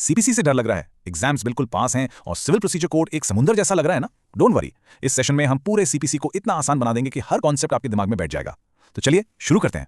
CPC से डर लग रहा है, एग्जाम्स बिल्कुल पास हैं और सिविल प्रोसीजर कोड एक समुंदर जैसा लग रहा है ना? डोंट वरी, इस सेशन में हम पूरे सीपीसी को इतना आसान बना देंगे कि हर कॉन्सेप्ट आपके दिमाग में बैठ जाएगा। तो चलिए शुरू करते हैं।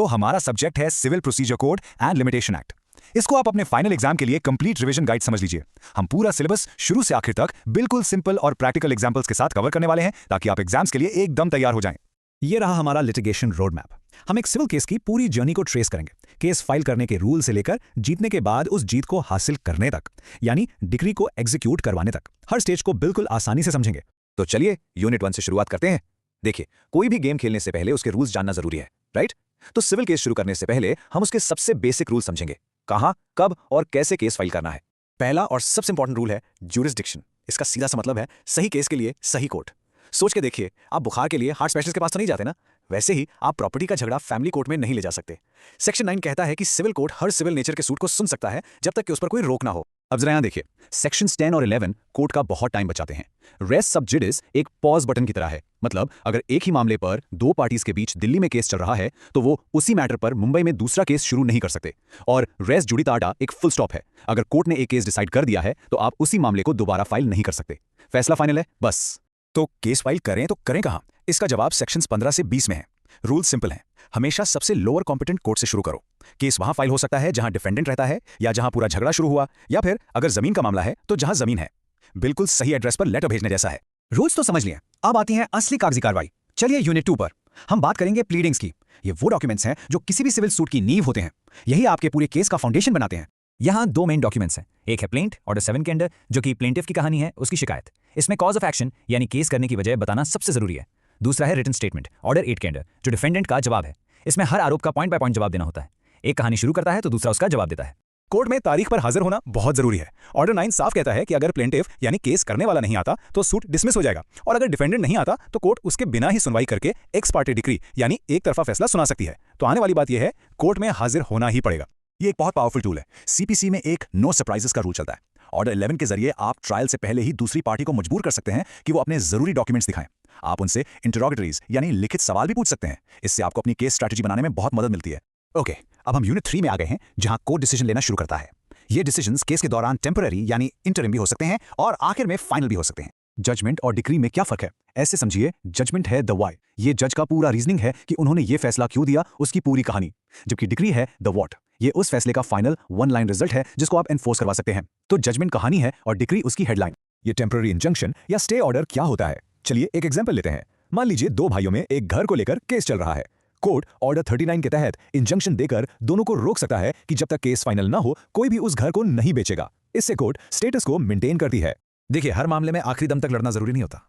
हमारा सब्जेक्ट है civil procedure code and limitation act. इसको आप अपने फाइनल एग्जाम के लिए कंप्लीट रिवीजन गाइड समझ लीजिए। हम पूरा सिलेबस शुरू से आखिर तक बिल्कुल सिंपल और प्रैक्टिकल एग्जांपल्स के साथ कवर करने वाले हैं ताकि आप एग्जाम्स के लिए एकदम तैयार हो जाएं। ये रहा हमारा लिटिगेशन रोड मैप। हम एक सिविल केस की पूरी जर्नी को ट्रेस करेंगे, केस फाइल करने के रूल से लेकर जीतने के बाद उस जीत को हासिल करने तक, यानी डिग्री को एग्जीक्यूट करवाने तक। हर स्टेज को बिल्कुल आसानी से समझेंगे। तो चलिए यूनिट 1 से शुरुआत करते हैं। देखिए, कोई भी गेम खेलने से पहले उसके रूल्स जानना जरूरी है, राइट? तो सिविल केस शुरू करने से पहले हम उसके सबसे बेसिक रूल समझेंगे, कहां, कब और कैसे केस फाइल करना है। पहला और सबसे इंपॉर्टेंट रूल है ज्यूरिसडिक्शन। इसका सीधा सा मतलब है सही केस के लिए सही कोर्ट। सोच के देखिए, आप बुखार के लिए हार्ट स्पेशलिस्ट के पास तो नहीं जाते ना, वैसे ही आप प्रॉपर्टी का झगड़ा फैमिली कोर्ट में नहीं ले जा सकते। सेक्शन 9 कहता है कि सिविल कोर्ट हर सिविल नेचर के सूट को सुन सकता है जब तक कि उस पर कोई रोक ना हो। अब जरा यहां देखिए, सेक्शंस 10 और 11 कोर्ट का बहुत टाइम बचाते हैं। रेस सब जुडिस एक पॉज बटन की तरह है, मतलब अगर एक ही मामले पर दो पार्टीज के बीच दिल्ली में केस चल रहा है तो वो उसी मैटर पर मुंबई में दूसरा केस शुरू नहीं कर सकते। और रेस जुडिताटा एक फुल स्टॉप है। अगर कोर्ट ने एक केस डिसाइड कर दिया है तो आप उसी मामले को दोबारा फाइल नहीं कर सकते। फैसला फाइनल है, बस। तो केस फाइल करें तो करें कहां? इसका जवाब सेक्शंस 15 से 20 में है। रूल सिंपल है, हमेशा सबसे लोअर कॉम्पिटेंट कोर्ट से शुरू करो। केस वहां फाइल हो सकता है जहां डिफेंडेंट रहता है, या जहां पूरा झगड़ा शुरू हुआ, या फिर अगर जमीन का मामला है तो जहां जमीन है। बिल्कुल सही एड्रेस पर लेटर भेजने जैसा है। रूल्स तो समझ लिए, अब आती है असली कागजी कार्रवाई। चलिए यूनिट 2 पर हम बात करेंगे प्लीडिंग्स की। ये वो डॉक्यूमेंट्स हैं जो किसी भी सिविल सूट की नींव होते हैं। यही आपके पूरे केस का फाउंडेशन बनाते हैं। यहाँ दो मेन डॉक्यूमेंट्स हैं। एक है प्लेंट ऑर्डर 7 के अंडर, जो कि प्लेंटिफ की कहानी है, उसकी शिकायत। इसमें कॉज ऑफ एक्शन यानी केस करने की वजह बताना सबसे जरूरी है। दूसरा है रिटन स्टेटमेंट ऑर्डर 8 के अंडर, जो डिफेंडेंट का जवाब है। इसमें हर आरोप का पॉइंट बाय पॉइंट जवाब देना होता है। एक कहानी शुरू करता है तो दूसरा उसका जवाब देता है। कोर्ट में तारीख पर हाजिर होना बहुत जरूरी है। ऑर्डर 9 साफ कहता है कि अगर प्लेंटिफ यानी केस करने वाला नहीं आता तो सूट डिसमिस हो जाएगा, और अगर डिफेंडेंट नहीं आता तो कोर्ट उसके बिना ही सुनवाई करके एक्स पार्टी डिक्री यानी एक तरफा फैसला सुना सकती है। तो आने वाली बात यह है, कोर्ट में हाजिर होना ही पड़ेगा। ये एक बहुत पावरफुल टूल है। सीपीसी में एक नो सरप्राइजेस का रूल चलता है। ऑर्डर 11 के जरिए आप ट्रायल से पहले ही दूसरी पार्टी को मजबूर कर सकते हैं कि वो अपने जरूरी डॉक्यूमेंट्स दिखाएं। आप उनसे इंटरोगेटरीज यानी लिखित सवाल भी पूछ सकते हैं। इससे आपको अपनी केस स्ट्रैटेजी बनाने में बहुत मदद मिलती है। ओके, अब हम यूनिट 3 में आ गए हैं, जहां कोर्ट डिसीजन लेना शुरू करता है। ये डिसीजंस केस के दौरान टेम्पररी यानी इंटरिम भी हो सकते हैं और आखिर में फाइनल भी हो सकते हैं। जजमेंट और डिक्री में क्या फर्क है? ऐसे समझिए, जजमेंट है द व्हाई, ये जज का पूरा रीजनिंग है कि उन्होंने ये फैसला क्यों दिया, उसकी पूरी कहानी। जबकि डिक्री है द व्हाट, ये उस फैसले का फाइनल वन लाइन रिजल्ट है जिसको आप एनफोर्स करवा सकते हैं। तो जजमेंट कहानी है और डिक्री उसकी हेडलाइन। ये टेम्पररी इंजंक्शन या स्टे ऑर्डर क्या होता है? चलिए एक एग्जांपल लेते हैं। मान लीजिए दो भाइयों में एक घर को लेकर केस चल रहा है। कोर्ट ऑर्डर 39 के तहत इंजंक्शन देकर दोनों को रोक सकता है कि जब तक केस फाइनल ना हो कोई भी उस घर को नहीं बेचेगा। इससे कोर्ट स्टेटस को मेंटेन करती है। देखिए, हर मामले में आखिरी दम तक लड़ना जरूरी नहीं होता।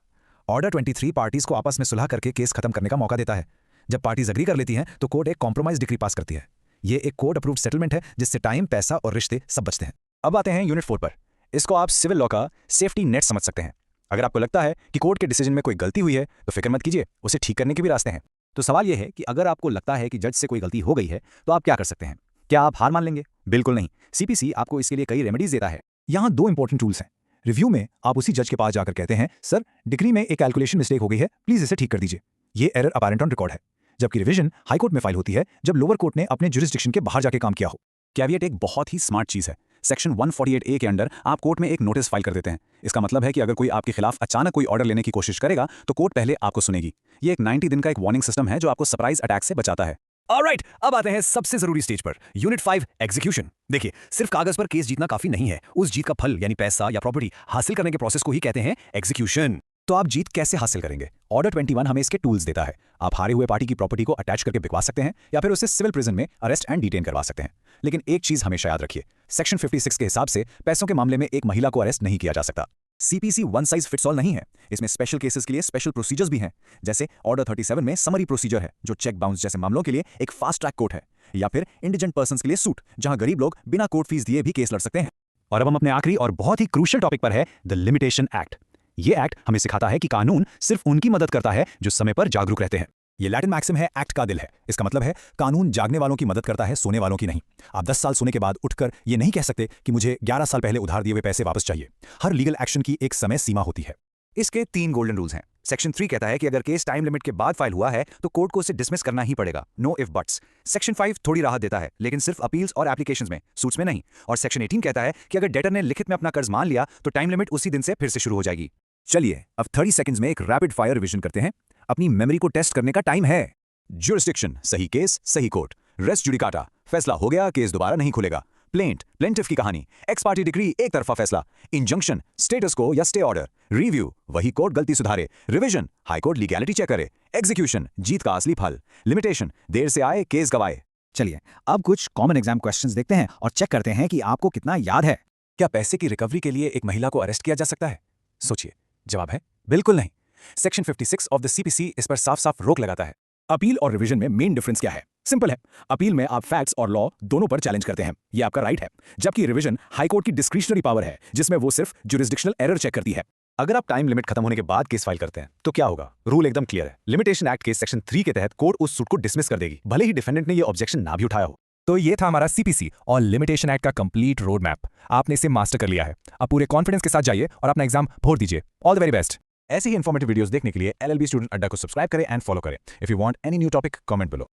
ऑर्डर 23 पार्टीज को आपस में सुलह करके केस खत्म करने का मौका देता है। जब पार्टीज एग्री कर लेती हैं तो कोर्ट एक कॉम्प्रोमाइज डिक्री पास करती है। ये एक कोर्ट अप्रूव्ड सेटलमेंट है जिससे टाइम, पैसा और रिश्ते सब बचते हैं। अब आते हैं यूनिट 4 पर। इसको आप सिविल लॉ का सेफ्टी नेट समझ सकते हैं। अगर आपको लगता है कि कोर्ट के डिसीजन में कोई गलती हुई है तो फिक्र मत कीजिए, उसे ठीक करने के भी रास्ते हैं। तो सवाल यह है कि अगर आपको लगता है कि जज से कोई गलती हो गई है तो आप क्या कर सकते हैं? क्या आप हार मान लेंगे? बिल्कुल नहीं। सीपीसी आपको इसके लिए कई रेमेडीज देता है। यहाँ दो इंपॉर्टेंट टूल्स हैं। रिव्यू में आप उसी जज के पास जाकर कहते हैं, सर डिक्री में एक कैलकुलेशन मिस्टेक हो गई है, प्लीज इसे ठीक कर दीजिए। ये एरर अपैरेंट ऑन रिकॉर्ड है। जबकि रिवीजन हाईकोर्ट में फाइल होती है जब लोअर कोर्ट ने अपने जुरिसडिक्शन के बाहर जाके काम किया हो। कैविएट एक बहुत ही स्मार्ट चीज है। सेक्शन 148A के अंडर आप कोर्ट में एक नोटिस फाइल कर देते हैं। इसका मतलब है कि अगर कोई आपके खिलाफ अचानक कोई ऑर्डर लेने की कोशिश करेगा तो कोर्ट पहले आपको सुनेगी। ये एक 90 दिन का एक वार्निंग सिस्टम है जो आपको सरप्राइज अटैक से बचाता है। ऑलराइट, अब आते हैं सबसे जरूरी स्टेज पर, यूनिट 5 एग्जीक्यूशन। देखिए, सिर्फ कागज पर केस जीतना काफी नहीं है, उस जीत का फल यानी पैसा या प्रॉपर्टी हासिल करने के प्रोसेस को ही कहते हैं एग्जीक्यूशन। तो आप जीत कैसे हासिल करेंगे? ऑर्डर 21 हमें इसके टूल्स देता है। आप हारे हुए पार्टी की प्रॉपर्टी को अटैच करके बिकवा सकते हैं या फिर उसे सिविल प्रिजन में अरेस्ट एंड डिटेन करवा सकते हैं। लेकिन एक चीज हमेशा याद रखिए, सेक्शन 56 के हिसाब से पैसों के मामले में एक महिला को अरेस्ट नहीं किया जा सकता। CPC one size fits all नहीं है। इसमें स्पेशल केसेस के लिए स्पेशल प्रोसीजर्स भी हैं। जैसे ऑर्डर 37 में समरी प्रोसीजर है, जो चेक बाउंस जैसे मामलों के लिए एक फास्ट ट्रैक कोर्ट है, या फिर इंडिजेंट पर्संस के लिए सूट, जहां गरीब लोग बिना कोर्ट फीस दिए भी केस लड़ सकते हैं। और अब हम अपने आखिरी और बहुत ही क्रूशियल टॉपिक पर है, द लिमिटेशन एक्ट। ये एक्ट हमें सिखाता है कि कानून सिर्फ उनकी मदद करता है जो समय पर जागरूक रहते हैं। ये लैटिन मैक्सिम है, एक्ट का दिल है। इसका मतलब है कानून जागने वालों की मदद करता है, सोने वालों की नहीं। आप 10 साल सोने के बाद उठकर ये नहीं कह सकते कि मुझे 11 साल पहले उधार दिए हुए पैसे वापस चाहिए। हर लीगल एक्शन की एक समय सीमा होती है। इसके 3 गोल्डन रूल्स हैं। सेक्शन 3 कहता है कि अगर केस टाइम लिमिट के बाद फाइल हुआ है तो कोर्ट को उसे डिसमिस करना ही पड़ेगा, नो इफ बट्स। सेक्शन 5 थोड़ी राहत देता है, लेकिन सिर्फ अपील्स और एप्लीकेशंस में, सूट्स में नहीं। और सेक्शन 18 कहता है कि अगर डेटर ने लिखित में अपना कर्ज मान लिया तो टाइम लिमिट उसी दिन से फिर से शुरू हो जाएगी। चलिए अब 30 सेकंड्स में एक रैपिड फायर रिवीजन करते हैं। अपनी मेमोरी को टेस्ट करने का टाइम है। ज्यूरिसडिक्शन, सही केस सही कोर्ट। रेस्ट जुडिकाटा, फैसला हो गया, केस दोबारा नहीं खुलेगा। प्लेंट, प्लेंटिफ की कहानी। एक्स पार्टी डिक्री, एक तरफा फैसला। इंजंक्शन, स्टेटस को या स्टे ऑर्डर। रिव्यू, वही कोर्ट गलती सुधारे। Revision, high court legality check करे। एग्जीक्यूशन, जीत का असली फल। लिमिटेशन, देर से आए केस गवाए। चलिए अब कुछ कॉमन एग्जाम क्वेश्चंस देखते हैं और चेक करते हैं कि आपको कितना याद है। क्या पैसे की रिकवरी के लिए एक महिला को अरेस्ट किया जा सकता है? सोचिए, जवाब है बिल्कुल नहीं। सेक्शन 56 ऑफ द सीपीसी इस पर साफ साफ रोक लगाता है। अपील और रिवीजन में मेन डिफरेंस क्या है? सिंपल है, अपील में आप फैक्ट्स और लॉ दोनों पर चैलेंज करते हैं, ये आपका राइट है, जबकि रिवीजन हाई कोर्ट की डिस्क्रिशनरी पावर है जिसमें वो सिर्फ जुरिसडिक्शनल एरर चेक करती है। अगर आप टाइम लिमिट खत्म होने के बाद केस फाइल करते हैं तो क्या होगा? रूल एकदम क्लियर है। लिमिटेशन एक्ट के सेक्शन 3 के तहत कोर्ट उस सूट को डिसमिस कर देगी, भले ही डिफेंडेंट ने ये ऑब्जेक्शन ना भी उठाया हो। तो ये था हमारा सीपीसी और लिमिटेशन एक्ट का कंप्लीट रोड मैप। आपने इसे मास्टर कर लिया है। अब पूरे कॉन्फिडेंस के साथ जाइए और अपना एग्जाम भोर दीजिए। All the very best. ऐसे ही इंफॉर्मेटिव वीडियोस देखने के लिए LLB स्टूडेंट अड्डा को सब्सक्राइब करें एंड फॉलो करें। If you want any new topic, comment below.